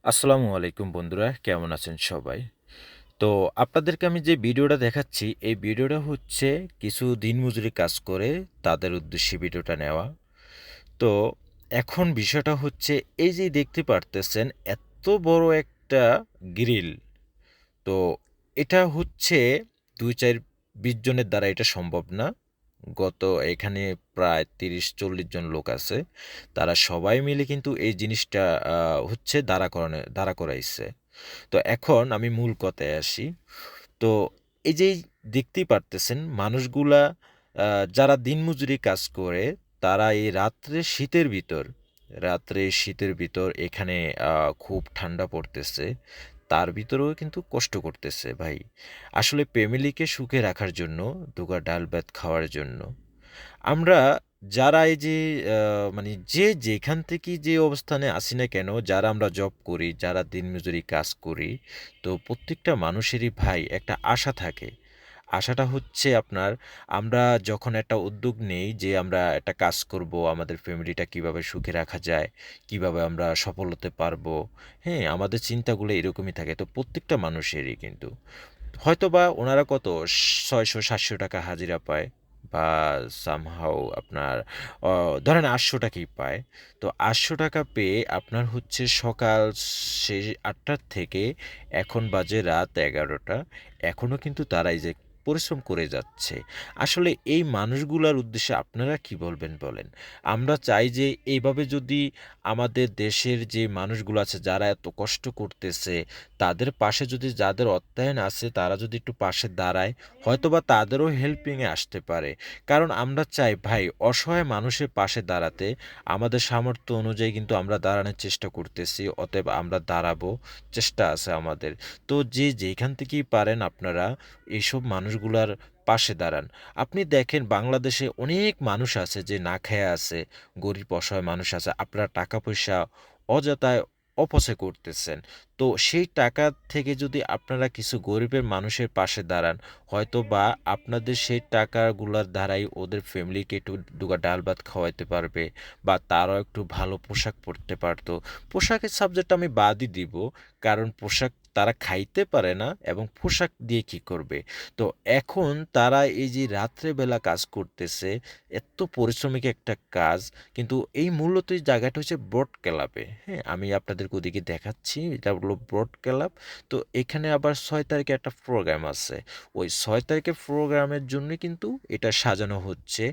আসসালামু আলাইকুম বন্ধুরা, কেমন আছেন সবাই? তো আপনাদেরকে আমি যে ভিডিওটা দেখাচ্ছি, এই ভিডিওটা হচ্ছে কিছু দিনমজুরি কাজ করে তাদের উদ্দেশ্যে ভিডিওটা নেওয়া। তো এখন বিষয়টা হচ্ছে এই যে দেখতে পারতেছেন এত বড় একটা গ্রিল। তো এটা হচ্ছে ২-৪-২০ জনের দ্বারা এটা সম্ভব না। গত এখানে প্রায় ৩০-৪০ জন লোক আছে। তারা সবাই মিলে কিন্তু এই জিনিসটা হচ্ছে দাঁড়া করাইছে। তো এখন আমি মূল কথায় আসি। তো এই যে দেখতেই পারতেছেন মানুষগুলা যারা দিনমজুরি কাজ করে তারা এই রাত্রে শীতের ভিতর এখানে খুব ঠান্ডা পড়তেছে। তার ভিতরেও কিন্তু কষ্ট করতেছে ভাই। আসলে ফ্যামিলিকে সুখে রাখার জন্য, দুগা ডাল ভাত খাওয়ার জন্য। আমরা যারা এই যে মানে যে যেখান থেকেই যে অবস্থানে আছি না কেন, যারা আমরা জব করি, যারা দিনমজুরি কাজ করি, তো প্রত্যেকটা মানুষেরই ভাই একটা আশা থাকে। আশাটা হচ্ছে আপনার আমরা যখন একটা উদ্যোগ নেই যে আমরা একটা কাজ করব, আমাদের ফ্যামিলিটা কিভাবে সুখে রাখা যায়, কিভাবে আমরা সফল হতে পারবো। হ্যাঁ, আমাদের চিন্তাগুলো এরকমই থাকে। তো প্রত্যেকটা মানুষেরই কিন্তু। হয়তোবা ওনারা কত ৬০০-৭০০ টাকা হাজিরা পায় বা সামহাউ আপনার ধরেন ৮০০ টাকাই পায়। তো ৮০০ টাকা পেয়ে আপনার হচ্ছে সকাল ৮টার থেকে এখন বাজে রাত ১১টা। এখনও কিন্তু তারা এই যে পরিশ্রম করে যাচ্ছে। আসলে এই মানুষগুলার উদ্দেশ্যে আপনারা কি বলবেন বলেন? আমরা চাই যে এইভাবে যদি আমাদের দেশের যে মানুষগুলো আছে যারা এত কষ্ট করতেছে তাদের পাশে যদি যাদের অর্থায়ন আছে তারা যদি একটু পাশে দাঁড়ায়, হয়তোবা তাদেরও হেল্পিং এ আসতে পারে। কারণ আমরা চাই ভাই অসহায় মানুষের পাশে দাঁড়াতে। আমাদের সামর্থ্য অনুযায়ী কিন্তু আমরা দাঁড়ানোর চেষ্টা করতেছি। অতএব আমরা দাঁড়াবো। চেষ্টা আছে আমাদের। তো যে যেইখান থেকেই পারেন আপনারা এইসব মানুষগুলার পাশে দাঁড়ান। আপনি দেখেন বাংলাদেশে অনেক মানুষ আছে যে না খেয়ে আছে, গরিব অসহায় মানুষ আছে। আপনারা টাকা-পয়সা অযথায় অপচয় করতেছেন। তো সেই টাকা থেকে যদি আপনারা কিছু গরিবের মানুষের পাশে দাঁড়ান, হয়তোবা আপনাদের সেই টাকাগুলার দ্বারাই ওদের ফ্যামিলিকে একটু দুগা ডাল ভাত খাওয়াইতে পারবে বা তারাও একটু ভালো পোশাক পরতে পারতো। পোশাকের সাবজেক্টটা আমি বাদই দিব। কারণ পোশাক তারা খাইতে পারে না এবং পোশাক দিয়ে কি করবে? তো এখন তারা এই যে রাত্রে বেলা কাজ করতেছে, এত পরিশ্রমিক একটা কাজ কিন্তু এই মূলত এই জায়গাটা হচ্ছে ব্রড ক্লাবে। হ্যাঁ, আমি আপনাদেরকে ওদিকে দেখাচ্ছি। এটা হলো ব্রড ক্লাব। তো এখানে আবার ৬ তারিখে একটা প্রোগ্রাম আছে। ওই ৬ তারিখের প্রোগ্রামের জন্য কিন্তু এটা সাজানো হচ্ছে।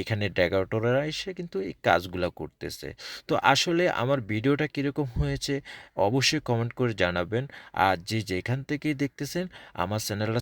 এখানে ডেকোরেটররা এসে কিন্তু এই কাজগুলা করতেছে। তো আসলে আমার ভিডিওটা কিরকম হয়েছে অবশ্যই কমেন্ট করে জানাবেন। আর যে যেখান থেকেই দেখতেছেন আমার চ্যানেলটা